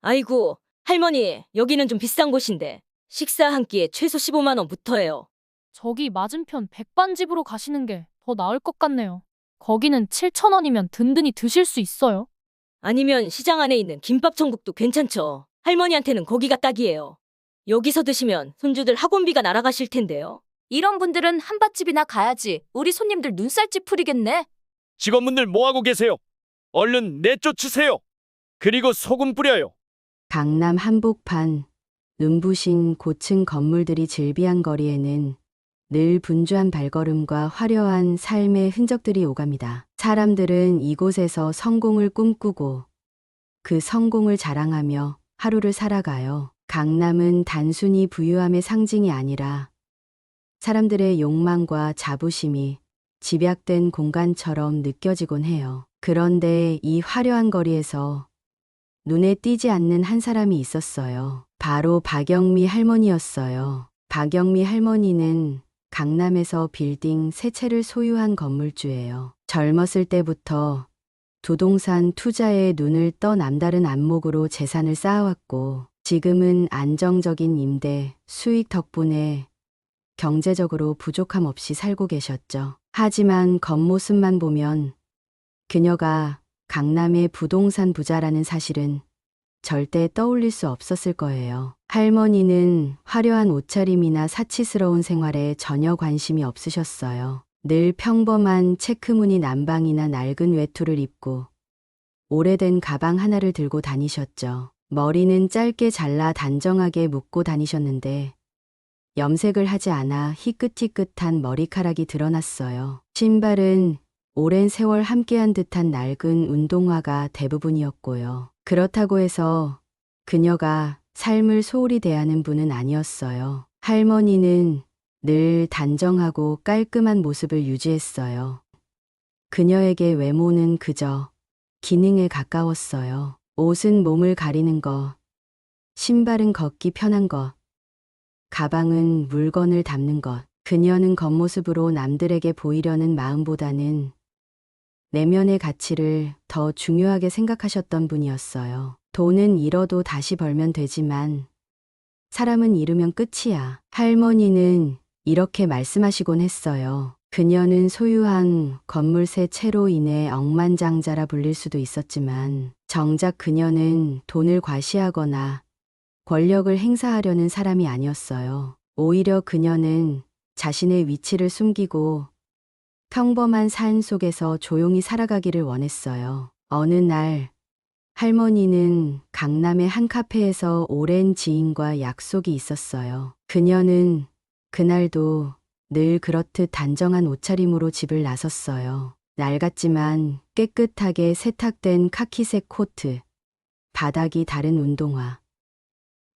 아이고, 할머니, 여기는 좀 비싼 곳인데 식사 한 끼에 최소 15만 원부터예요. 저기 맞은편 백반집으로 가시는 게 더 나을 것 같네요. 거기는 7천 원이면 든든히 드실 수 있어요. 아니면 시장 안에 있는 김밥 천국도 괜찮죠. 할머니한테는 거기가 딱이에요. 여기서 드시면 손주들 학원비가 날아가실 텐데요. 이런 분들은 한밭집이나 가야지. 우리 손님들 눈살찌 풀이겠네. 직원분들 뭐하고 계세요? 얼른 내쫓으세요. 그리고 소금 뿌려요. 강남 한복판, 눈부신 고층 건물들이 즐비한 거리에는 늘 분주한 발걸음과 화려한 삶의 흔적들이 오갑니다. 사람들은 이곳에서 성공을 꿈꾸고 그 성공을 자랑하며 하루를 살아가요. 강남은 단순히 부유함의 상징이 아니라 사람들의 욕망과 자부심이 집약된 공간처럼 느껴지곤 해요. 그런데 이 화려한 거리에서 눈에 띄지 않는 한 사람이 있었어요. 바로 박영미 할머니였어요. 박영미 할머니는 강남에서 빌딩 3채를 소유한 건물주예요. 젊었을 때부터 부동산 투자에 눈을 떠 남다른 안목으로 재산을 쌓아왔고 지금은 안정적인 임대, 수익 덕분에 경제적으로 부족함 없이 살고 계셨죠. 하지만 겉모습만 보면 그녀가 강남의 부동산 부자라는 사실은 절대 떠올릴 수 없었을 거예요. 할머니는 화려한 옷차림이나 사치스러운 생활에 전혀 관심이 없으셨어요. 늘 평범한 체크무늬 남방이나 낡은 외투를 입고 오래된 가방 하나를 들고 다니셨죠. 머리는 짧게 잘라 단정하게 묶고 다니셨는데 염색을 하지 않아 희끗희끗한 머리카락이 드러났어요. 신발은 오랜 세월 함께한 듯한 낡은 운동화가 대부분이었고요. 그렇다고 해서 그녀가 삶을 소홀히 대하는 분은 아니었어요. 할머니는 늘 단정하고 깔끔한 모습을 유지했어요. 그녀에게 외모는 그저 기능에 가까웠어요. 옷은 몸을 가리는 것, 신발은 걷기 편한 것, 가방은 물건을 담는 것. 그녀는 겉모습으로 남들에게 보이려는 마음보다는 내면의 가치를 더 중요하게 생각하셨던 분이었어요. 돈은 잃어도 다시 벌면 되지만 사람은 잃으면 끝이야. 할머니는 이렇게 말씀하시곤 했어요. 그녀는 소유한 건물 3채로 인해 억만장자라 불릴 수도 있었지만 정작 그녀는 돈을 과시하거나 권력을 행사하려는 사람이 아니었어요. 오히려 그녀는 자신의 위치를 숨기고 평범한 삶 속에서 조용히 살아가기를 원했어요. 어느 날 할머니는 강남의 한 카페에서 오랜 지인과 약속이 있었어요. 그녀는 그날도 늘 그렇듯 단정한 옷차림으로 집을 나섰어요. 낡았지만 깨끗하게 세탁된 카키색 코트, 바닥이 다른 운동화,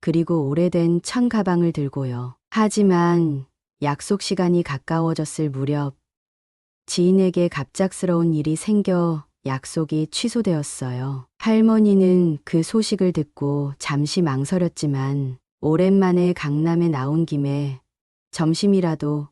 그리고 오래된 천 가방을 들고요. 하지만 약속 시간이 가까워졌을 무렵 지인에게 갑작스러운 일이 생겨 약속이 취소되었어요. 할머니는 그 소식을 듣고 잠시 망설였지만 오랜만에 강남에 나온 김에 점심이라도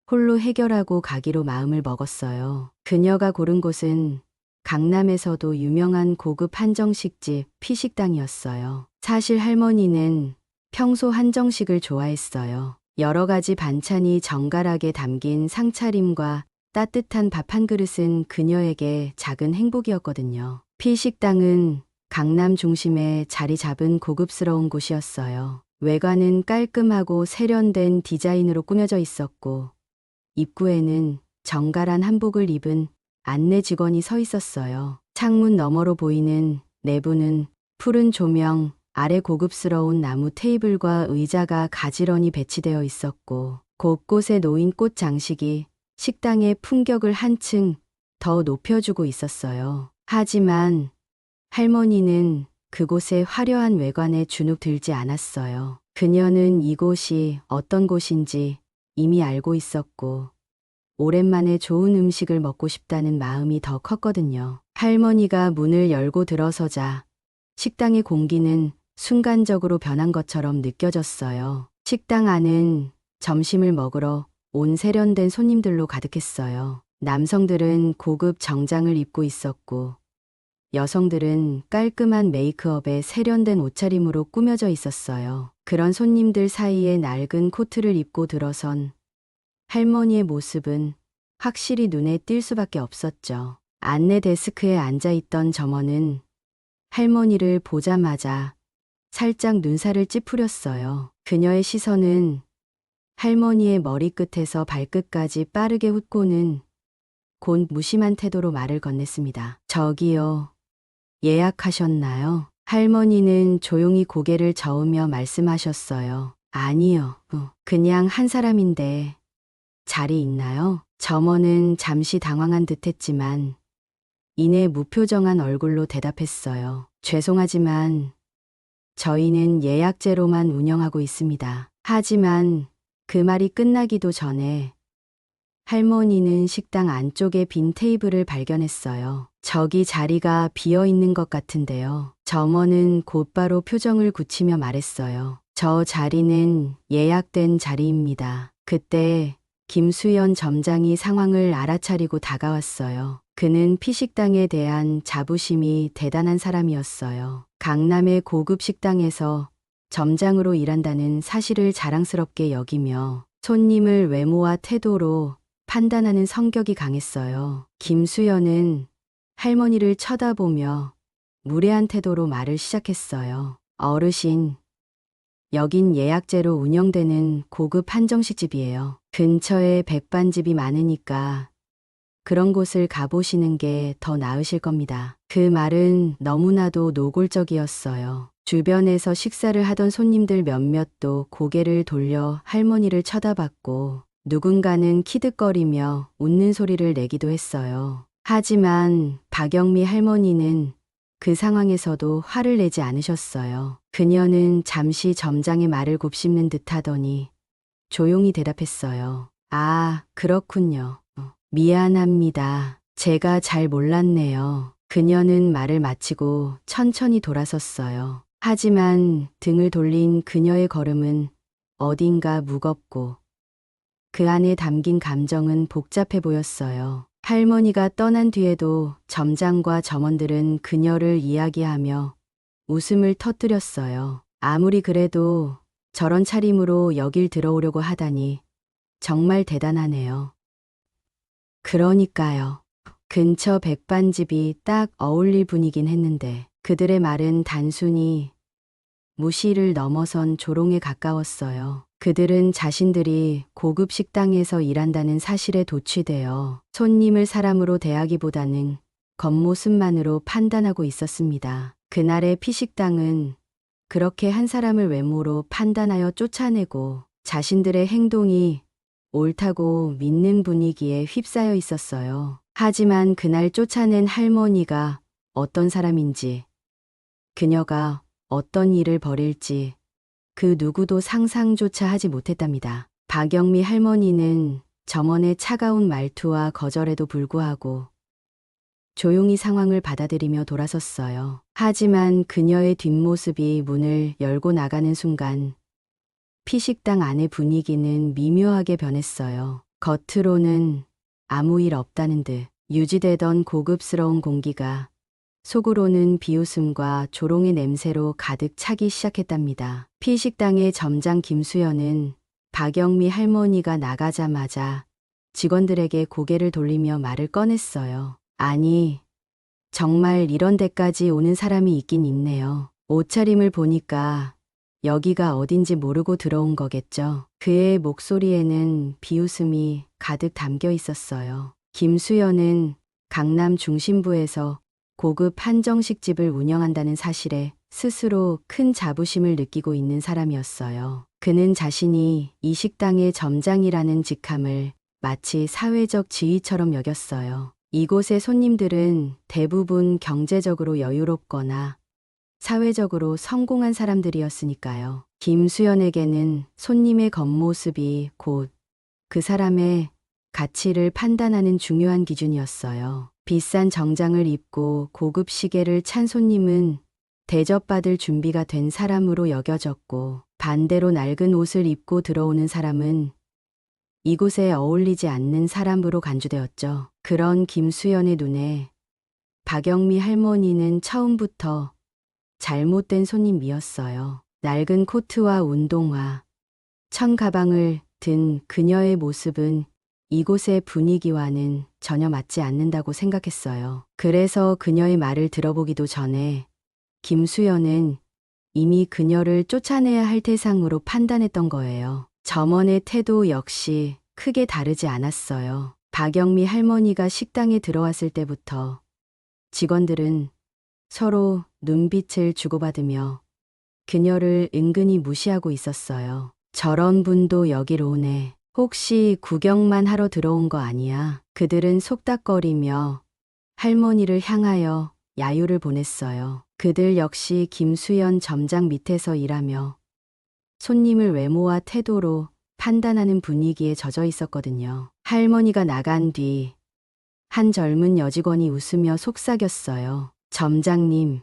홀로 해결하고 가기로 마음을 먹었어요. 그녀가 고른 곳은 강남에서도 유명한 고급 한정식집 피식당이었어요. 사실 할머니는 평소 한정식을 좋아했어요. 여러 가지 반찬이 정갈하게 담긴 상차림과 따뜻한 밥 한 그릇은 그녀에게 작은 행복이었거든요. 피식당은 강남 중심에 자리 잡은 고급스러운 곳이었어요. 외관은 깔끔하고 세련된 디자인으로 꾸며져 있었고 입구에는 정갈한 한복을 입은 안내 직원이 서 있었어요. 창문 너머로 보이는 내부는 푸른 조명 아래 고급스러운 나무 테이블과 의자가 가지런히 배치되어 있었고 곳곳에 놓인 꽃 장식이 식당의 품격을 한층 더 높여주고 있었어요. 하지만 할머니는 그곳의 화려한 외관에 주눅 들지 않았어요. 그녀는 이곳이 어떤 곳인지 이미 알고 있었고 오랜만에 좋은 음식을 먹고 싶다는 마음이 더 컸거든요. 할머니가 문을 열고 들어서자 식당의 공기는 순간적으로 변한 것처럼 느껴졌어요. 식당 안은 점심을 먹으러 온 세련된 손님들로 가득했어요. 남성들은 고급 정장을 입고 있었고 여성들은 깔끔한 메이크업에 세련된 옷차림으로 꾸며져 있었어요. 그런 손님들 사이에 낡은 코트를 입고 들어선 할머니의 모습은 확실히 눈에 띌 수밖에 없었죠. 안내 데스크에 앉아있던 점원은 할머니를 보자마자 살짝 눈살을 찌푸렸어요. 그녀의 시선은 할머니의 머리끝에서 발끝까지 빠르게 훑고는 곧 무심한 태도로 말을 건넸습니다. 저기요, 예약하셨나요? 할머니는 조용히 고개를 저으며 말씀하셨어요. 아니요, 그냥 한 사람인데 자리 있나요? 점원은 잠시 당황한 듯 했지만 이내 무표정한 얼굴로 대답했어요. 죄송하지만 저희는 예약제로만 운영하고 있습니다. 하지만 그 말이 끝나기도 전에 할머니는 식당 안쪽에 빈 테이블을 발견했어요. 저기 자리가 비어 있는 것 같은데요. 점원은 곧바로 표정을 굳히며 말했어요. 저 자리는 예약된 자리입니다. 그때 김수연 점장이 상황을 알아차리고 다가왔어요. 그는 피식당에 대한 자부심이 대단한 사람이었어요. 강남의 고급 식당에서 점장으로 일한다는 사실을 자랑스럽게 여기며 손님을 외모와 태도로 판단하는 성격이 강했어요. 김수연은 할머니를 쳐다보며 무례한 태도로 말을 시작했어요. 어르신, 여긴 예약제로 운영되는 고급 한정식집이에요. 근처에 백반집이 많으니까 그런 곳을 가보시는 게 더 나으실 겁니다. 그 말은 너무나도 노골적이었어요. 주변에서 식사를 하던 손님들 몇몇도 고개를 돌려 할머니를 쳐다봤고 누군가는 키득거리며 웃는 소리를 내기도 했어요. 하지만 박영미 할머니는 그 상황에서도 화를 내지 않으셨어요. 그녀는 잠시 점장의 말을 곱씹는 듯 하더니 조용히 대답했어요. 아, 그렇군요. 미안합니다. 제가 잘 몰랐네요. 그녀는 말을 마치고 천천히 돌아섰어요. 하지만 등을 돌린 그녀의 걸음은 어딘가 무겁고 그 안에 담긴 감정은 복잡해 보였어요. 할머니가 떠난 뒤에도 점장과 점원들은 그녀를 이야기하며 웃음을 터뜨렸어요. 아무리 그래도 저런 차림으로 여길 들어오려고 하다니 정말 대단하네요. 그러니까요. 근처 백반집이 딱 어울릴 분이긴 했는데 그들의 말은 단순히 무시를 넘어선 조롱에 가까웠어요. 그들은 자신들이 고급 식당에서 일한다는 사실에 도취되어 손님을 사람으로 대하기보다는 겉모습만으로 판단하고 있었습니다. 그날의 피식당은 그렇게 한 사람을 외모로 판단하여 쫓아내고 자신들의 행동이 옳다고 믿는 분위기에 휩싸여 있었어요. 하지만 그날 쫓아낸 할머니가 어떤 사람인지, 그녀가 어떤 일을 벌일지 그 누구도 상상조차 하지 못했답니다. 박영미 할머니는 점원의 차가운 말투와 거절에도 불구하고 조용히 상황을 받아들이며 돌아섰어요. 하지만 그녀의 뒷모습이 문을 열고 나가는 순간 피식당 안의 분위기는 미묘하게 변했어요. 겉으로는 아무 일 없다는 듯 유지되던 고급스러운 공기가 속으로는 비웃음과 조롱의 냄새로 가득 차기 시작했답니다. 피식당의 점장 김수연은 박영미 할머니가 나가자마자 직원들에게 고개를 돌리며 말을 꺼냈어요. 아니, 정말 이런 데까지 오는 사람이 있긴 있네요. 옷차림을 보니까 여기가 어딘지 모르고 들어온 거겠죠. 그의 목소리에는 비웃음이 가득 담겨 있었어요. 김수연은 강남 중심부에서 고급 한정식집을 운영한다는 사실에 스스로 큰 자부심을 느끼고 있는 사람이었어요. 그는 자신이 이 식당의 점장이라는 직함을 마치 사회적 지위처럼 여겼어요. 이곳의 손님들은 대부분 경제적으로 여유롭거나 사회적으로 성공한 사람들이었으니까요. 김수연에게는 손님의 겉모습이 곧 그 사람의 가치를 판단하는 중요한 기준이었어요. 비싼 정장을 입고 고급 시계를 찬 손님은 대접받을 준비가 된 사람으로 여겨졌고 반대로 낡은 옷을 입고 들어오는 사람은 이곳에 어울리지 않는 사람으로 간주되었죠. 그런 김수연의 눈에 박영미 할머니는 처음부터 잘못된 손님이었어요. 낡은 코트와 운동화, 천 가방을 든 그녀의 모습은 이곳의 분위기와는 전혀 맞지 않는다고 생각했어요. 그래서 그녀의 말을 들어보기도 전에 김수연은 이미 그녀를 쫓아내야 할 대상으로 판단했던 거예요. 점원의 태도 역시 크게 다르지 않았어요. 박영미 할머니가 식당에 들어왔을 때부터 직원들은 서로 눈빛을 주고받으며 그녀를 은근히 무시하고 있었어요. 저런 분도 여기로 오네. 혹시 구경만 하러 들어온 거 아니야? 그들은 속닥거리며 할머니를 향하여 야유를 보냈어요. 그들 역시 김수연 점장 밑에서 일하며 손님을 외모와 태도로 판단하는 분위기에 젖어 있었거든요. 할머니가 나간 뒤 한 젊은 여직원이 웃으며 속삭였어요. 점장님,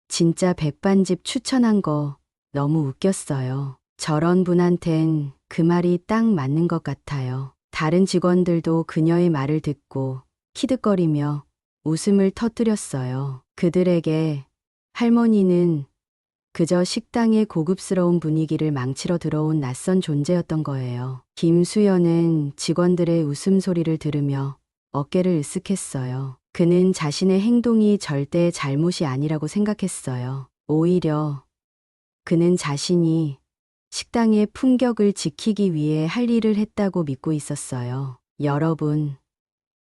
진짜 백반집 추천한 거 너무 웃겼어요. 저런 분한텐 그 말이 딱 맞는 것 같아요. 다른 직원들도 그녀의 말을 듣고 키득거리며 웃음을 터뜨렸어요. 그들에게 할머니는 그저 식당의 고급스러운 분위기를 망치러 들어온 낯선 존재였던 거예요. 김수연은 직원들의 웃음소리를 들으며 어깨를 으쓱했어요. 그는 자신의 행동이 절대 잘못이 아니라고 생각했어요. 오히려 그는 자신이 식당의 품격을 지키기 위해 할 일을 했다고 믿고 있었어요. 여러분,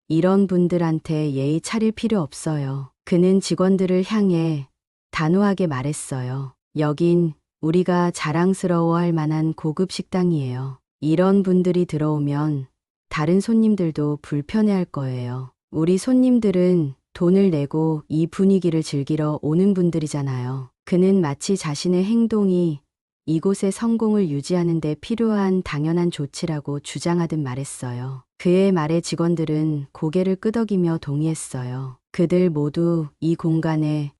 이런 분들한테 예의 차릴 필요 없어요. 그는 직원들을 향해 단호하게 말했어요. 여긴 우리가 자랑스러워할 만한 고급 식당이에요. 이런 분들이 들어오면 다른 손님들도 불편해할 거예요. 우리 손님들은 돈을 내고 이 분위기를 즐기러 오는 분들이잖아요. 그는 마치 자신의 행동이 이곳의 성공을 유지하는 데 필요한 당연한 조치라고 주장하듯 말했어요. 그의 말에 직원들은 고개를 끄덕이며 동의했어요. 그들 모두 이 공간의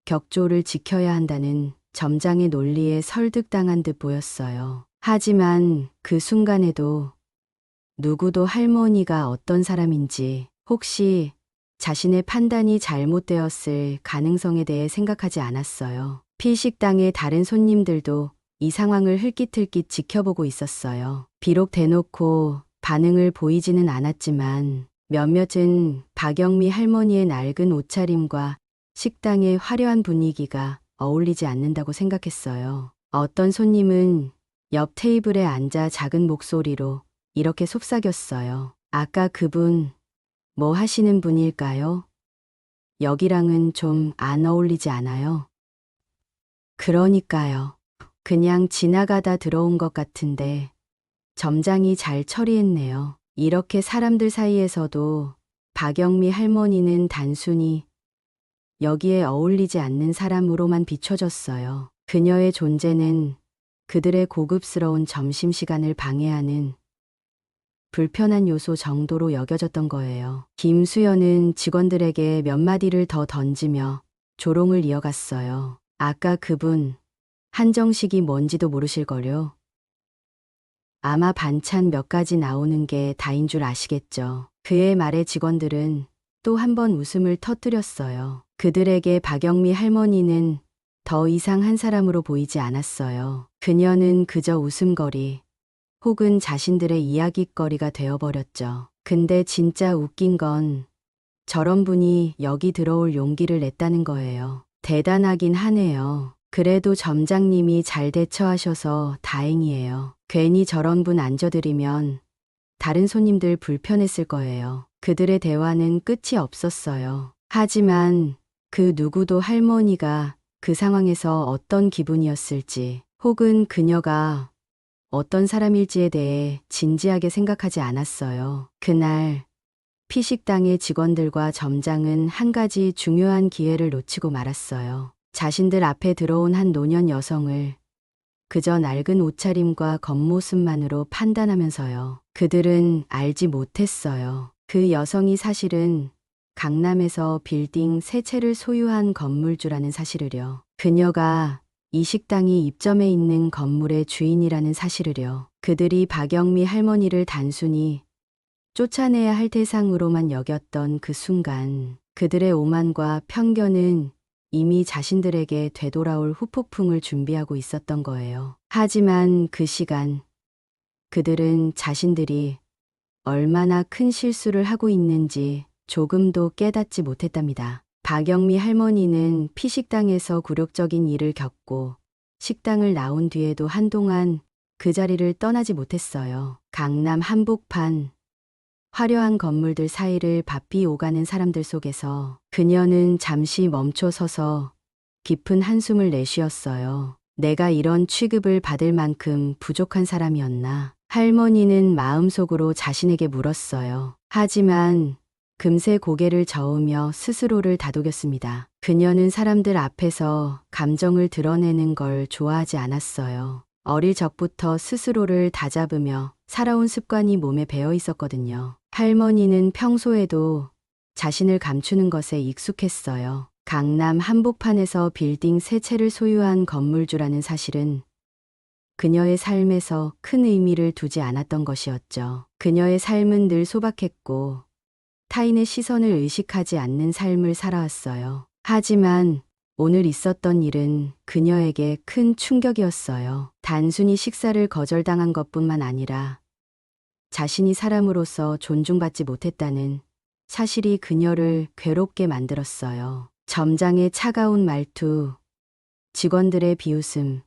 격조를 지켜야 한다는 점장의 논리에 설득당한 듯 보였어요. 하지만 그 순간에도 누구도 할머니가 어떤 사람인지, 혹시 자신의 판단이 잘못되었을 가능성에 대해 생각하지 않았어요. 피식당의 다른 손님들도 이 상황을 흘깃흘깃 지켜보고 있었어요. 비록 대놓고 반응을 보이지는 않았지만 몇몇은 박영미 할머니의 낡은 옷차림과 식당의 화려한 분위기가 어울리지 않는다고 생각했어요. 어떤 손님은 옆 테이블에 앉아 작은 목소리로 이렇게 속삭였어요. 아까 그분 뭐 하시는 분일까요? 여기랑은 좀 안 어울리지 않아요? 그러니까요. 그냥 지나가다 들어온 것 같은데 점장이 잘 처리했네요. 이렇게 사람들 사이에서도 박영미 할머니는 단순히 여기에 어울리지 않는 사람으로만 비춰졌어요. 그녀의 존재는 그들의 고급스러운 점심시간을 방해하는 불편한 요소 정도로 여겨졌던 거예요. 김수연은 직원들에게 몇 마디를 더 던지며 조롱을 이어갔어요. 아까 그분 한정식이 뭔지도 모르실걸요? 아마 반찬 몇 가지 나오는 게 다인 줄 아시겠죠. 그의 말에 직원들은 또 한 번 웃음을 터뜨렸어요. 그들에게 박영미 할머니는 더 이상 한 사람으로 보이지 않았어요. 그녀는 그저 웃음거리 혹은 자신들의 이야깃거리가 되어버렸죠. 근데 진짜 웃긴 건 저런 분이 여기 들어올 용기를 냈다는 거예요. 대단하긴 하네요. 그래도 점장님이 잘 대처하셔서 다행이에요. 괜히 저런 분 앉아들이면 다른 손님들 불편했을 거예요. 그들의 대화는 끝이 없었어요. 하지만 그 누구도 할머니가 그 상황에서 어떤 기분이었을지 혹은 그녀가 어떤 사람일지에 대해 진지하게 생각하지 않았어요. 그날 피식당의 직원들과 점장은 한 가지 중요한 기회를 놓치고 말았어요. 자신들 앞에 들어온 한 노년 여성을 그저 낡은 옷차림과 겉모습만으로 판단하면서요. 그들은 알지 못했어요. 그 여성이 사실은 강남에서 빌딩 3채를 소유한 건물주라는 사실을요. 그녀가 이 식당이 입점해 있는 건물의 주인이라는 사실을요. 그들이 박영미 할머니를 단순히 쫓아내야 할 대상으로만 여겼던 그 순간 그들의 오만과 편견은 이미 자신들에게 되돌아올 후폭풍을 준비하고 있었던 거예요. 하지만 그 시간, 그들은 자신들이 얼마나 큰 실수를 하고 있는지 조금도 깨닫지 못했답니다. 박영미 할머니는 피식당에서 굴욕적인 일을 겪고 식당을 나온 뒤에도 한동안 그 자리를 떠나지 못했어요. 강남 한복판, 화려한 건물들 사이를 바삐 오가는 사람들 속에서 그녀는 잠시 멈춰 서서 깊은 한숨을 내쉬었어요. 내가 이런 취급을 받을 만큼 부족한 사람이었나? 할머니는 마음속으로 자신에게 물었어요. 하지만 금세 고개를 저으며 스스로를 다독였습니다. 그녀는 사람들 앞에서 감정을 드러내는 걸 좋아하지 않았어요. 어릴 적부터 스스로를 다잡으며 살아온 습관이 몸에 배어 있었거든요. 할머니는 평소에도 자신을 감추는 것에 익숙했어요. 강남 한복판에서 빌딩 3채를 소유한 건물주라는 사실은 그녀의 삶에서 큰 의미를 두지 않았던 것이었죠. 그녀의 삶은 늘 소박했고 타인의 시선을 의식하지 않는 삶을 살아왔어요. 하지만 오늘 있었던 일은 그녀에게 큰 충격이었어요. 단순히 식사를 거절당한 것뿐만 아니라 자신이 사람으로서 존중받지 못했다는 사실이 그녀를 괴롭게 만들었어요. 점장의 차가운 말투, 직원들의 비웃음,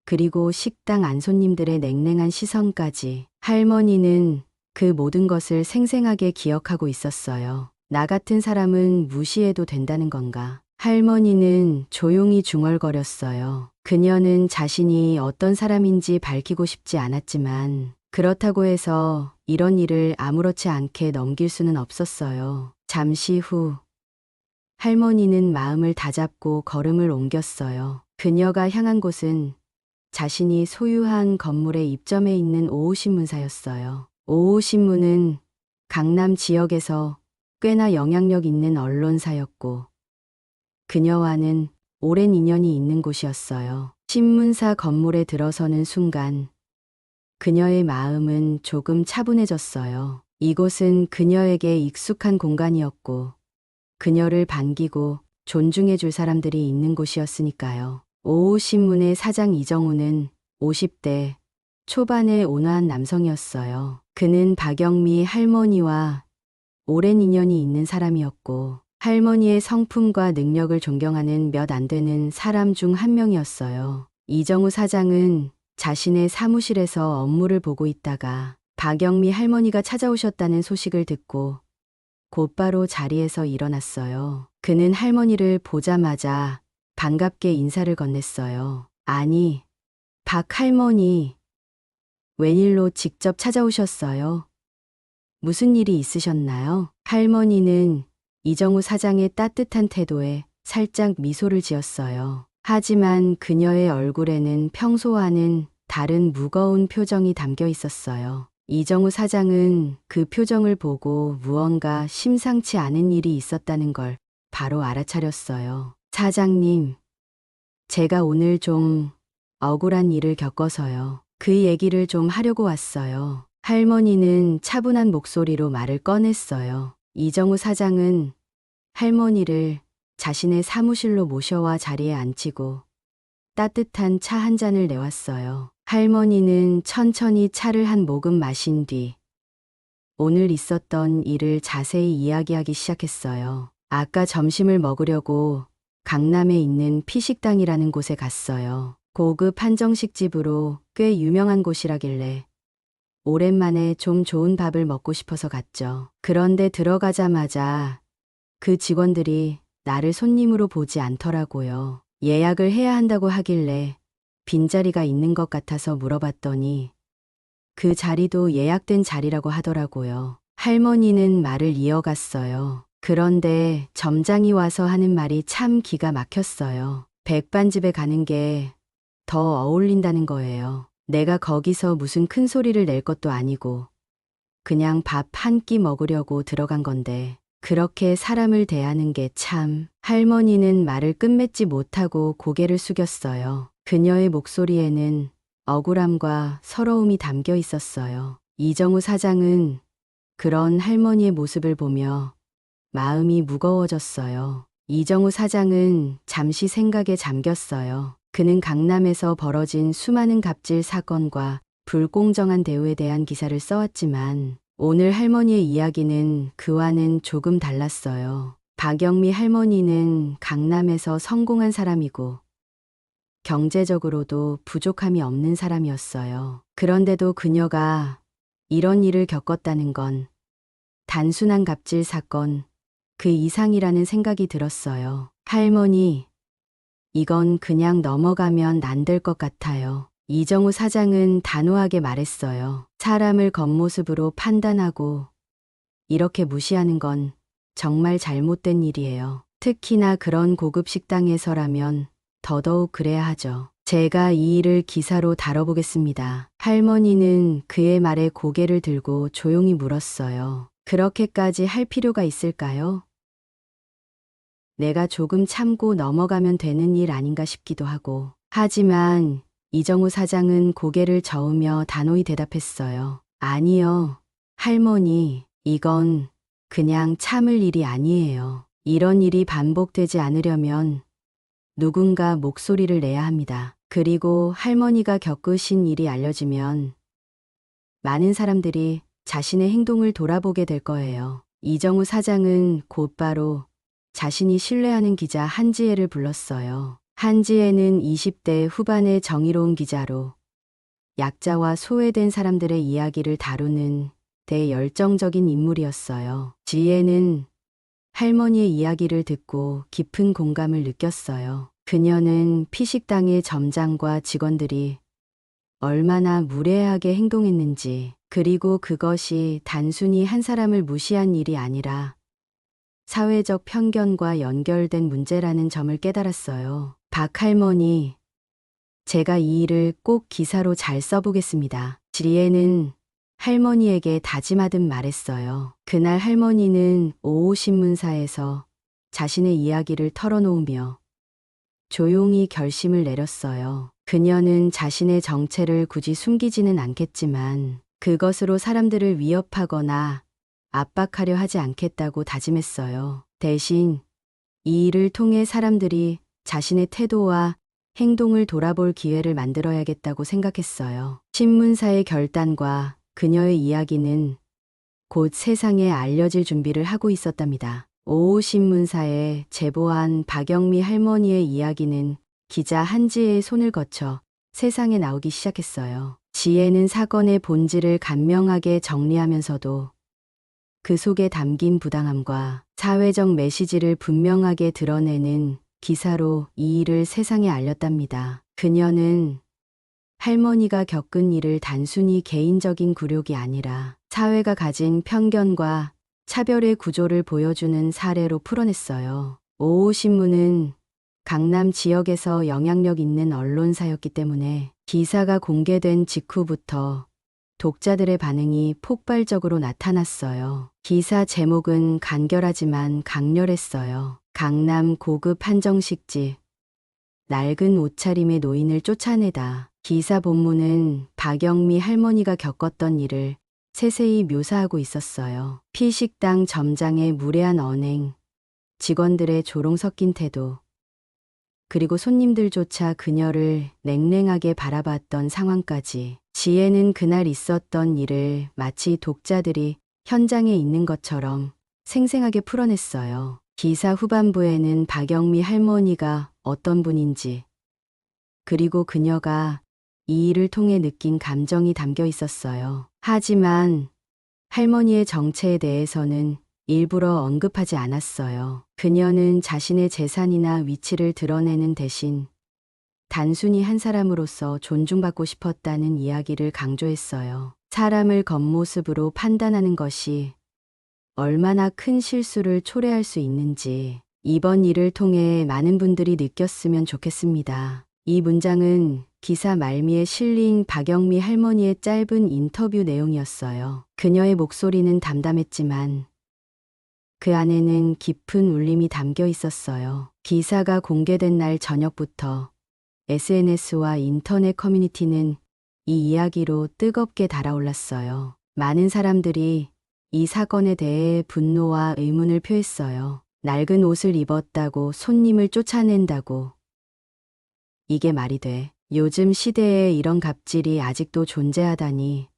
그리고 식당 안손님들의 냉랭한 시선까지 할머니는 그 모든 것을 생생하게 기억하고 있었어요. 나 같은 사람은 무시해도 된다는 건가? 할머니는 조용히 중얼거렸어요. 그녀는 자신이 어떤 사람인지 밝히고 싶지 않았지만 그렇다고 해서 이런 일을 아무렇지 않게 넘길 수는 없었어요. 잠시 후 할머니는 마음을 다잡고 걸음을 옮겼어요. 그녀가 향한 곳은 자신이 소유한 건물의 입점해 있는 오후신문사였어요. 오후신문은 강남 지역에서 꽤나 영향력 있는 언론사였고 그녀와는 오랜 인연이 있는 곳이었어요. 신문사 건물에 들어서는 순간 그녀의 마음은 조금 차분해졌어요. 이곳은 그녀에게 익숙한 공간이었고 그녀를 반기고 존중해 줄 사람들이 있는 곳이었으니까요. 오후신문의 사장 이정우는 50대 초반의 온화한 남성이었어요. 그는 박영미 할머니와 오랜 인연이 있는 사람이었고 할머니의 성품과 능력을 존경하는 몇 안 되는 사람 중 한 명이었어요. 이정우 사장은 자신의 사무실에서 업무를 보고 있다가 박영미 할머니가 찾아오셨다는 소식을 듣고 곧바로 자리에서 일어났어요. 그는 할머니를 보자마자 반갑게 인사를 건넸어요. 아니, 박 할머니, 웬일로 직접 찾아오셨어요? 무슨 일이 있으셨나요? 할머니는 이정우 사장의 따뜻한 태도에 살짝 미소를 지었어요. 하지만 그녀의 얼굴에는 평소와는 다른 무거운 표정이 담겨 있었어요. 이정우 사장은 그 표정을 보고 무언가 심상치 않은 일이 있었다는 걸 바로 알아차렸어요. 사장님, 제가 오늘 좀 억울한 일을 겪어서요. 그 얘기를 좀 하려고 왔어요. 할머니는 차분한 목소리로 말을 꺼냈어요. 이정우 사장은 할머니를 자신의 사무실로 모셔와 자리에 앉히고 따뜻한 차 한 잔을 내왔어요. 할머니는 천천히 차를 한 모금 마신 뒤 오늘 있었던 일을 자세히 이야기하기 시작했어요. 아까 점심을 먹으려고 강남에 있는 피식당이라는 곳에 갔어요. 고급 한정식 집으로 꽤 유명한 곳이라길래 오랜만에 좀 좋은 밥을 먹고 싶어서 갔죠. 그런데 들어가자마자 그 직원들이 나를 손님으로 보지 않더라고요. 예약을 해야 한다고 하길래 빈자리가 있는 것 같아서 물어봤더니 그 자리도 예약된 자리라고 하더라고요. 할머니는 말을 이어갔어요. 그런데 점장이 와서 하는 말이 참 기가 막혔어요. 백반집에 가는 게 더 어울린다는 거예요. 내가 거기서 무슨 큰 소리를 낼 것도 아니고 그냥 밥 한 끼 먹으려고 들어간 건데 그렇게 사람을 대하는 게 참... 할머니는 말을 끝맺지 못하고 고개를 숙였어요. 그녀의 목소리에는 억울함과 서러움이 담겨 있었어요. 이정우 사장은 그런 할머니의 모습을 보며 마음이 무거워졌어요. 이정우 사장은 잠시 생각에 잠겼어요. 그는 강남에서 벌어진 수많은 갑질 사건과 불공정한 대우에 대한 기사를 써왔지만 오늘 할머니의 이야기는 그와는 조금 달랐어요. 박영미 할머니는 강남에서 성공한 사람이고 경제적으로도 부족함이 없는 사람이었어요. 그런데도 그녀가 이런 일을 겪었다는 건 단순한 갑질 사건, 그 이상이라는 생각이 들었어요. 할머니, 이건 그냥 넘어가면 안 될 것 같아요. 이정우 사장은 단호하게 말했어요. 사람을 겉모습으로 판단하고 이렇게 무시하는 건 정말 잘못된 일이에요. 특히나 그런 고급 식당에서라면 더더욱 그래야 하죠. 제가 이 일을 기사로 다뤄보겠습니다. 할머니는 그의 말에 고개를 들고 조용히 물었어요. 그렇게까지 할 필요가 있을까요? 내가 조금 참고 넘어가면 되는 일 아닌가 싶기도 하고. 하지만 이정우 사장은 고개를 저으며 단호히 대답했어요. 아니요, 할머니, 이건 그냥 참을 일이 아니에요. 이런 일이 반복되지 않으려면 누군가 목소리를 내야 합니다. 그리고 할머니가 겪으신 일이 알려지면 많은 사람들이 자신의 행동을 돌아보게 될 거예요. 이정우 사장은 곧바로 자신이 신뢰하는 기자 한지혜를 불렀어요. 한지혜는 20대 후반의 정의로운 기자로 약자와 소외된 사람들의 이야기를 다루는 대열정적인 인물이었어요. 지혜는 할머니의 이야기를 듣고 깊은 공감을 느꼈어요. 그녀는 피식당의 점장과 직원들이 얼마나 무례하게 행동했는지, 그리고 그것이 단순히 한 사람을 무시한 일이 아니라 사회적 편견과 연결된 문제라는 점을 깨달았어요. 박 할머니, 제가 이 일을 꼭 기사로 잘 써보겠습니다. 지혜는 할머니에게 다짐하듯 말했어요. 그날 할머니는 오후신문사에서 자신의 이야기를 털어놓으며 조용히 결심을 내렸어요. 그녀는 자신의 정체를 굳이 숨기지는 않겠지만 그것으로 사람들을 위협하거나 압박하려 하지 않겠다고 다짐했어요. 대신 이 일을 통해 사람들이 자신의 태도와 행동을 돌아볼 기회를 만들어야겠다고 생각했어요. 신문사의 결단과 그녀의 이야기는 곧 세상에 알려질 준비를 하고 있었답니다. 오후신문사에 제보한 박영미 할머니의 이야기는 기자 한지혜의 손을 거쳐 세상에 나오기 시작했어요. 지혜는 사건의 본질을 간명하게 정리하면서도 그 속에 담긴 부당함과 사회적 메시지를 분명하게 드러내는 기사로 이 일을 세상에 알렸답니다. 그녀는 할머니가 겪은 일을 단순히 개인적인 굴욕이 아니라 사회가 가진 편견과 차별의 구조를 보여주는 사례로 풀어냈어요. 오후신문은 강남 지역에서 영향력 있는 언론사였기 때문에 기사가 공개된 직후부터 독자들의 반응이 폭발적으로 나타났어요. 기사 제목은 간결하지만 강렬했어요. 강남 고급 한정식집, 낡은 옷차림의 노인을 쫓아내다. 기사 본문은 박영미 할머니가 겪었던 일을 세세히 묘사하고 있었어요. 피식당 점장의 무례한 언행, 직원들의 조롱 섞인 태도, 그리고 손님들조차 그녀를 냉랭하게 바라봤던 상황까지. 지혜는 그날 있었던 일을 마치 독자들이 현장에 있는 것처럼 생생하게 풀어냈어요. 기사 후반부에는 박영미 할머니가 어떤 분인지, 그리고 그녀가 이 일을 통해 느낀 감정이 담겨 있었어요. 하지만 할머니의 정체에 대해서는 일부러 언급하지 않았어요. 그녀는 자신의 재산이나 위치를 드러내는 대신 단순히 한 사람으로서 존중받고 싶었다는 이야기를 강조했어요. 사람을 겉모습으로 판단하는 것이 얼마나 큰 실수를 초래할 수 있는지 이번 일을 통해 많은 분들이 느꼈으면 좋겠습니다. 이 문장은 기사 말미에 실린 박영미 할머니의 짧은 인터뷰 내용이었어요. 그녀의 목소리는 담담했지만 그 안에는 깊은 울림이 담겨 있었어요. 기사가 공개된 날 저녁부터 SNS와 인터넷 커뮤니티는 이 이야기로 뜨겁게 달아올랐어요. 많은 사람들이 이 사건에 대해 분노와 의문을 표했어요. 낡은 옷을 입었다고 손님을 쫓아낸다고. 이게 말이 돼. 요즘 시대에 이런 갑질이 아직도 존재하다니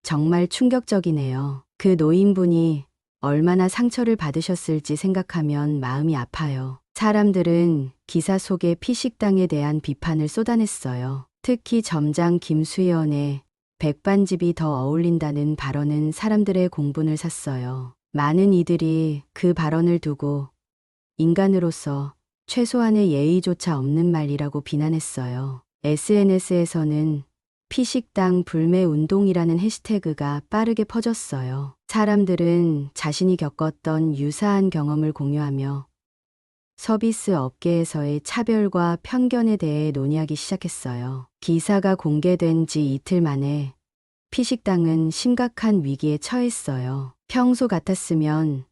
정말 충격적이네요. 그 노인분이 얼마나 상처를 받으셨을지 생각하면 마음이 아파요. 사람들은 기사 속의 피식당에 대한 비판을 쏟아냈어요. 특히 점장 김수연의 백반집이 더 어울린다는 발언은 사람들의 공분을 샀어요. 많은 이들이 그 발언을 두고 인간으로서 최소한의 예의조차 없는 말이라고 비난했어요. SNS에서는 피식당 불매 운동이라는 해시태그가 빠르게 퍼졌어요. 사람들은 자신이 겪었던 유사한 경험을 공유하며 서비스 업계에서의 차별과 편견에 대해 논의하기 시작했어요. 기사가 공개된 지 이틀 만에 피식당은 심각한 위기에 처했어요. 평소 같았으면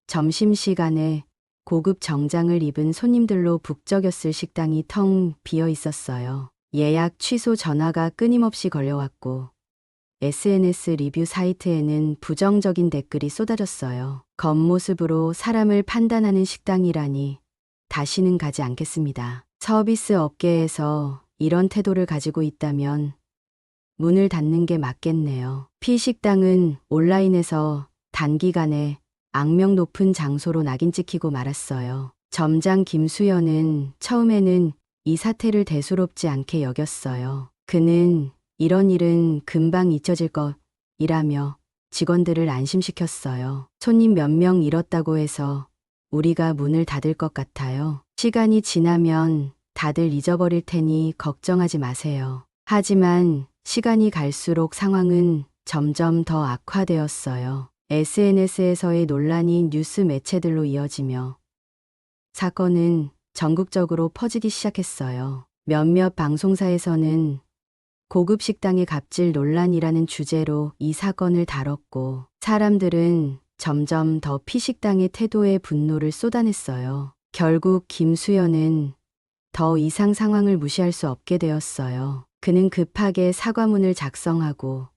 점심시간에 고급 정장을 입은 손님들로 북적였을 식당이 텅 비어 있었어요. 예약 취소 전화가 끊임없이 걸려왔고 SNS 리뷰 사이트에는 부정적인 댓글이 쏟아졌어요. 겉모습으로 사람을 판단하는 식당이라니 다시는 가지 않겠습니다. 서비스 업계에서 이런 태도를 가지고 있다면 문을 닫는 게 맞겠네요. 피식당은 온라인에서 단기간에 악명 높은 장소로 낙인 찍히고 말았어요. 점장 김수연은 처음에는 이 사태를 대수롭지 않게 여겼어요. 그는 이런 일은 금방 잊혀질 것이라며 직원들을 안심시켰어요. 손님 몇 명 잃었다고 해서 우리가 문을 닫을 것 같아요. 시간이 지나면 다들 잊어버릴 테니 걱정하지 마세요. 하지만 시간이 갈수록 상황은 점점 더 악화되었어요. SNS에서의 논란이 뉴스 매체들로 이어지며 사건은 전국적으로 퍼지기 시작했어요. 몇몇 방송사에서는 고급 식당의 갑질 논란이라는 주제로 이 사건을 다뤘고 사람들은 점점 더 피식당의 태도에 분노를 쏟아냈어요. 결국 김수연은 더 이상 상황을 무시할 수 없게 되었어요. 그는 급하게 사과문을 작성하고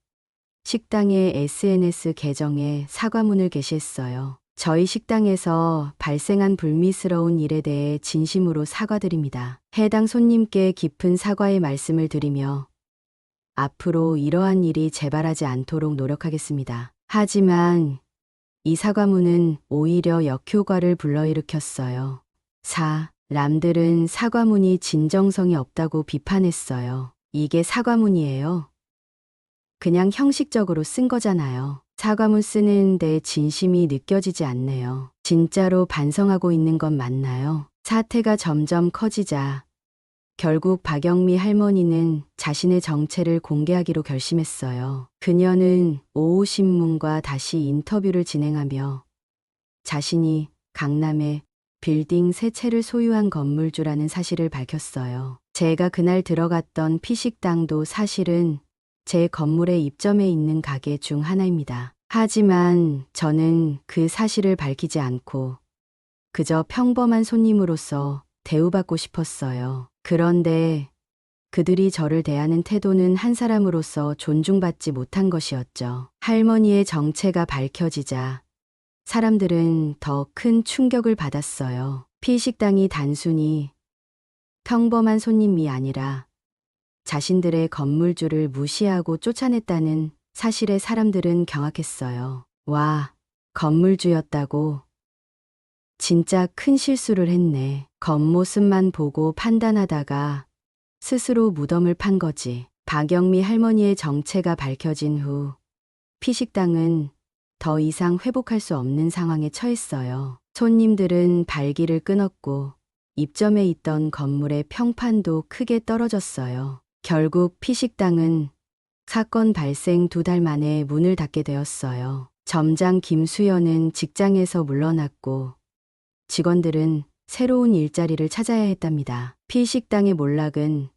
식당의 SNS 계정에 사과문을 게시했어요. 저희 식당에서 발생한 불미스러운 일에 대해 진심으로 사과드립니다. 해당 손님께 깊은 사과의 말씀을 드리며 앞으로 이러한 일이 재발하지 않도록 노력하겠습니다. 하지만 이 사과문은 오히려 역효과를 불러일으켰어요. 사람들은 사과문이 진정성이 없다고 비판했어요. 이게 사과문이에요. 그냥 형식적으로 쓴 거잖아요. 사과문 쓰는데 진심이 느껴지지 않네요. 진짜로 반성하고 있는 건 맞나요? 사태가 점점 커지자 결국 박영미 할머니는 자신의 정체를 공개하기로 결심했어요. 그녀는 오후신문과 다시 인터뷰를 진행하며 자신이 강남에 빌딩 3채를 소유한 건물주라는 사실을 밝혔어요. 제가 그날 들어갔던 피식당도 사실은 제 건물에 입점해 있는 가게 중 하나입니다. 하지만 저는 그 사실을 밝히지 않고 그저 평범한 손님으로서 대우받고 싶었어요. 그런데 그들이 저를 대하는 태도는 한 사람으로서 존중받지 못한 것이었죠. 할머니의 정체가 밝혀지자 사람들은 더 큰 충격을 받았어요. 피식당이 단순히 평범한 손님이 아니라 자신들의 건물주를 무시하고 쫓아냈다는 사실에 사람들은 경악했어요. 와, 건물주였다고? 진짜 큰 실수를 했네. 겉모습만 보고 판단하다가 스스로 무덤을 판 거지. 박영미 할머니의 정체가 밝혀진 후 피식당은 더 이상 회복할 수 없는 상황에 처했어요. 손님들은 발길을 끊었고 입점해 있던 건물의 평판도 크게 떨어졌어요. 결국 피식당은 사건 발생 2달 만에 문을 닫게 되었어요. 점장 김수연은 직장에서 물러났고 직원들은 새로운 일자리를 찾아야 했답니다. 피식당의 몰락은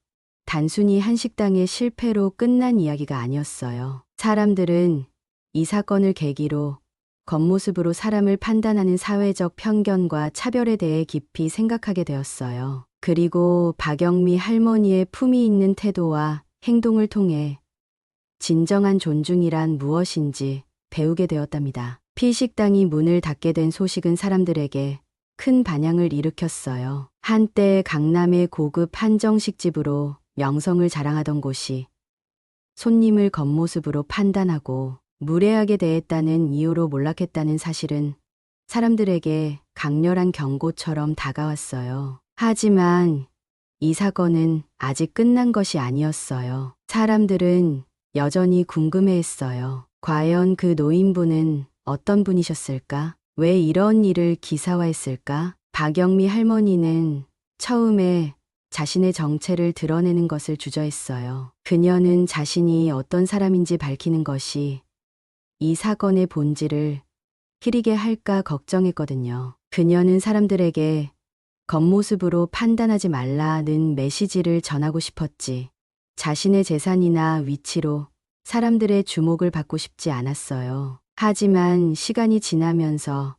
단순히 한 식당의 실패로 끝난 이야기가 아니었어요. 사람들은 이 사건을 계기로 겉모습으로 사람을 판단하는 사회적 편견과 차별에 대해 깊이 생각하게 되었어요. 그리고 박영미 할머니의 품위 있는 태도와 행동을 통해 진정한 존중이란 무엇인지 배우게 되었답니다. 피식당이 문을 닫게 된 소식은 사람들에게 큰 반향을 일으켰어요. 한때 강남의 고급 한정식집으로 명성을 자랑하던 곳이 손님을 겉모습으로 판단하고 무례하게 대했다는 이유로 몰락했다는 사실은 사람들에게 강렬한 경고처럼 다가왔어요. 하지만 이 사건은 아직 끝난 것이 아니었어요. 사람들은 여전히 궁금해했어요. 과연 그 노인분은 어떤 분이셨을까? 왜 이런 일을 기사화했을까? 박영미 할머니는 처음에 자신의 정체를 드러내는 것을 주저했어요. 그녀는 자신이 어떤 사람인지 밝히는 것이 이 사건의 본질을 흐리게 할까 걱정했거든요. 그녀는 사람들에게 겉모습으로 판단하지 말라는 메시지를 전하고 싶었지. 자신의 재산이나 위치로 사람들의 주목을 받고 싶지 않았어요. 하지만 시간이 지나면서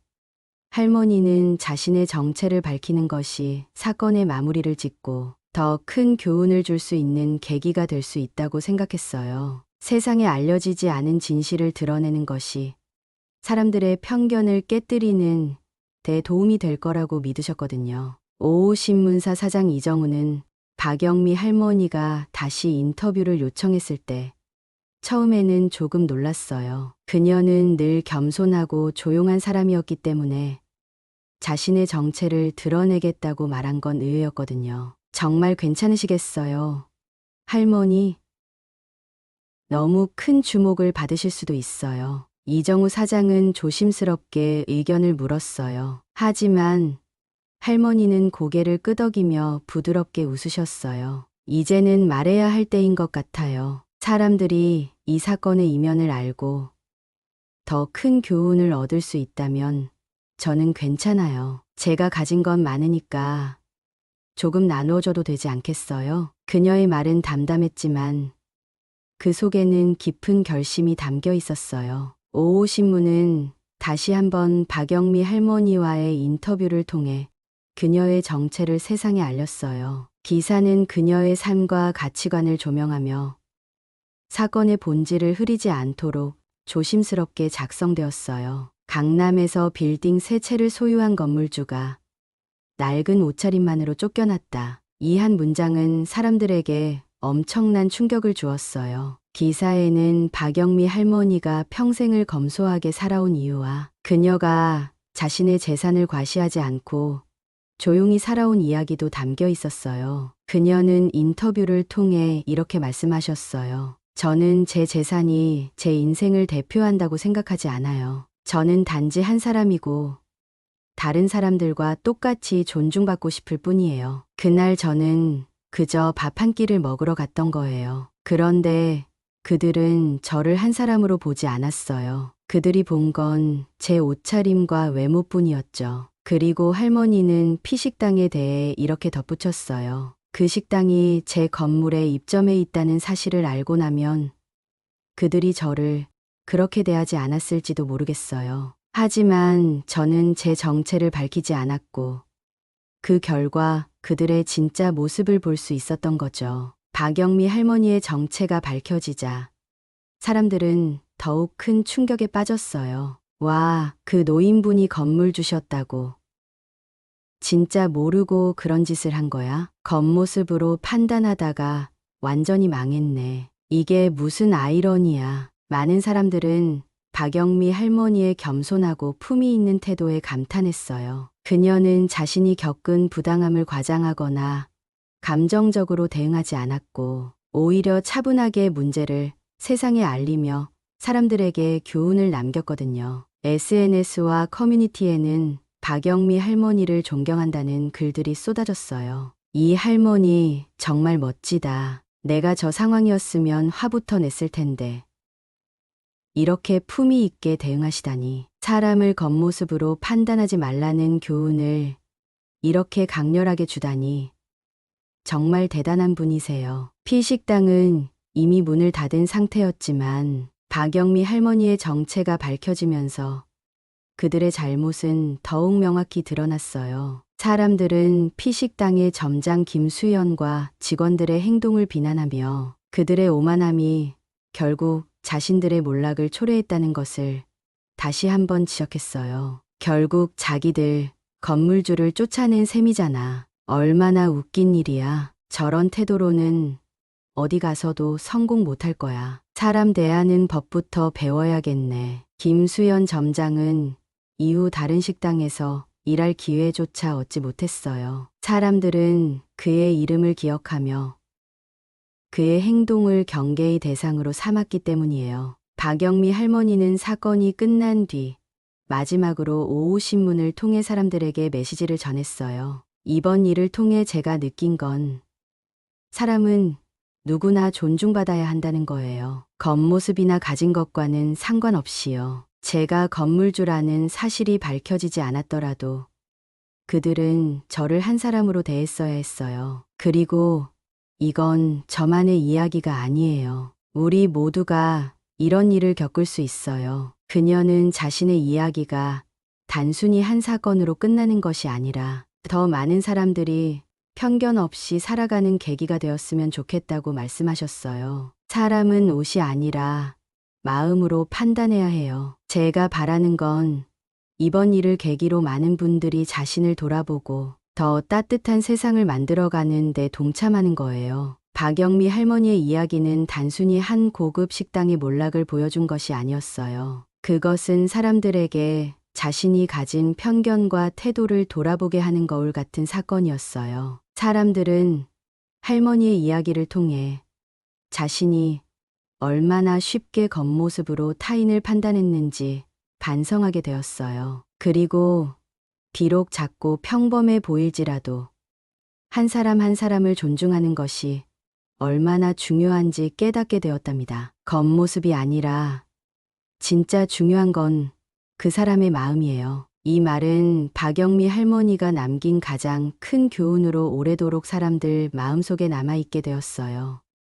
할머니는 자신의 정체를 밝히는 것이 사건의 마무리를 짓고 더 큰 교훈을 줄 수 있는 계기가 될 수 있다고 생각했어요. 세상에 알려지지 않은 진실을 드러내는 것이 사람들의 편견을 깨뜨리는 데 도움이 될 거라고 믿으셨거든요. 오호신문사 사장 이정우는 박영미 할머니가 다시 인터뷰를 요청했을 때 처음에는 조금 놀랐어요. 그녀는 늘 겸손하고 조용한 사람이었기 때문에 자신의 정체를 드러내겠다고 말한 건 의외였거든요. 정말 괜찮으시겠어요? 할머니, 너무 큰 주목을 받으실 수도 있어요. 이정우 사장은 조심스럽게 의견을 물었어요. 하지만 할머니는 고개를 끄덕이며 부드럽게 웃으셨어요. 이제는 말해야 할 때인 것 같아요. 사람들이 이 사건의 이면을 알고 더 큰 교훈을 얻을 수 있다면 저는 괜찮아요. 제가 가진 건 많으니까 조금 나누어줘도 되지 않겠어요? 그녀의 말은 담담했지만 그 속에는 깊은 결심이 담겨 있었어요. 오호신문은 다시 한번 박영미 할머니와의 인터뷰를 통해 그녀의 정체를 세상에 알렸어요. 기사는 그녀의 삶과 가치관을 조명하며 사건의 본질을 흐리지 않도록 조심스럽게 작성되었어요. 강남에서 빌딩 3채를 소유한 건물주가 낡은 옷차림만으로 쫓겨났다. 이 한 문장은 사람들에게 엄청난 충격을 주었어요. 기사에는 박영미 할머니가 평생을 검소하게 살아온 이유와 그녀가 자신의 재산을 과시하지 않고 조용히 살아온 이야기도 담겨 있었어요. 그녀는 인터뷰를 통해 이렇게 말씀하셨어요. 저는 제 재산이 제 인생을 대표한다고 생각하지 않아요. 저는 단지 한 사람이고 다른 사람들과 똑같이 존중받고 싶을 뿐이에요. 그날 저는 그저 밥 한 끼를 먹으러 갔던 거예요. 그런데 그들은 저를 한 사람으로 보지 않았어요. 그들이 본 건 제 옷차림과 외모뿐이었죠. 그리고 할머니는 피식당에 대해 이렇게 덧붙였어요. 그 식당이 제 건물에 입점해 있다는 사실을 알고 나면 그들이 저를 그렇게 대하지 않았을지도 모르겠어요. 하지만 저는 제 정체를 밝히지 않았고 그 결과 그들의 진짜 모습을 볼 수 있었던 거죠. 박영미 할머니의 정체가 밝혀지자 사람들은 더욱 큰 충격에 빠졌어요. 와, 그 노인분이 건물 주셨다고. 진짜 모르고 그런 짓을 한 거야? 겉모습으로 판단하다가 완전히 망했네. 이게 무슨 아이러니야. 많은 사람들은 박영미 할머니의 겸손하고 품위 있는 태도에 감탄했어요. 그녀는 자신이 겪은 부당함을 과장하거나 감정적으로 대응하지 않았고 오히려 차분하게 문제를 세상에 알리며 사람들에게 교훈을 남겼거든요. SNS와 커뮤니티에는 박영미 할머니를 존경한다는 글들이 쏟아졌어요. 이 할머니 정말 멋지다. 내가 저 상황이었으면 화부터 냈을 텐데. 이렇게 품위 있게 대응하시다니. 사람을 겉모습으로 판단하지 말라는 교훈을 이렇게 강렬하게 주다니. 정말 대단한 분이세요. 피식당은 이미 문을 닫은 상태였지만 박영미 할머니의 정체가 밝혀지면서 그들의 잘못은 더욱 명확히 드러났어요. 사람들은 피식당의 점장 김수연과 직원들의 행동을 비난하며 그들의 오만함이 결국 자신들의 몰락을 초래했다는 것을 다시 한번 지적했어요. 결국 자기들 건물주를 쫓아낸 셈이잖아. 얼마나 웃긴 일이야. 저런 태도로는 어디 가서도 성공 못할 거야. 사람 대하는 법부터 배워야겠네. 김수연 점장은 이후 다른 식당에서 일할 기회조차 얻지 못했어요. 사람들은 그의 이름을 기억하며 그의 행동을 경계의 대상으로 삼았기 때문이에요. 박영미 할머니는 사건이 끝난 뒤 마지막으로 오후 신문을 통해 사람들에게 메시지를 전했어요. 이번 일을 통해 제가 느낀 건 사람은 누구나 존중받아야 한다는 거예요. 겉모습이나 가진 것과는 상관없이요. 제가 건물주라는 사실이 밝혀지지 않았더라도 그들은 저를 한 사람으로 대했어야 했어요. 그리고 이건 저만의 이야기가 아니에요. 우리 모두가 이런 일을 겪을 수 있어요. 그녀는 자신의 이야기가 단순히 한 사건으로 끝나는 것이 아니라 더 많은 사람들이 편견 없이 살아가는 계기가 되었으면 좋겠다고 말씀하셨어요. 사람은 옷이 아니라 마음으로 판단해야 해요. 제가 바라는 건 이번 일을 계기로 많은 분들이 자신을 돌아보고 더 따뜻한 세상을 만들어가는 데 동참하는 거예요. 박영미 할머니의 이야기는 단순히 한 고급 식당의 몰락을 보여준 것이 아니었어요. 그것은 사람들에게 자신이 가진 편견과 태도를 돌아보게 하는 거울 같은 사건이었어요. 사람들은 할머니의 이야기를 통해 자신이 얼마나 쉽게 겉모습으로 타인을 판단했는지 반성하게 되었어요. 그리고 비록 작고 평범해 보일지라도 한 사람 한 사람을 존중하는 것이 얼마나 중요한지 깨닫게 되었답니다. 겉모습이 아니라 진짜 중요한 건 그 사람의 마음이에요. 이 말은 박영미 할머니가 남긴 가장 큰 교훈으로 오래도록 사람들 마음속에 남아있게 되었어요.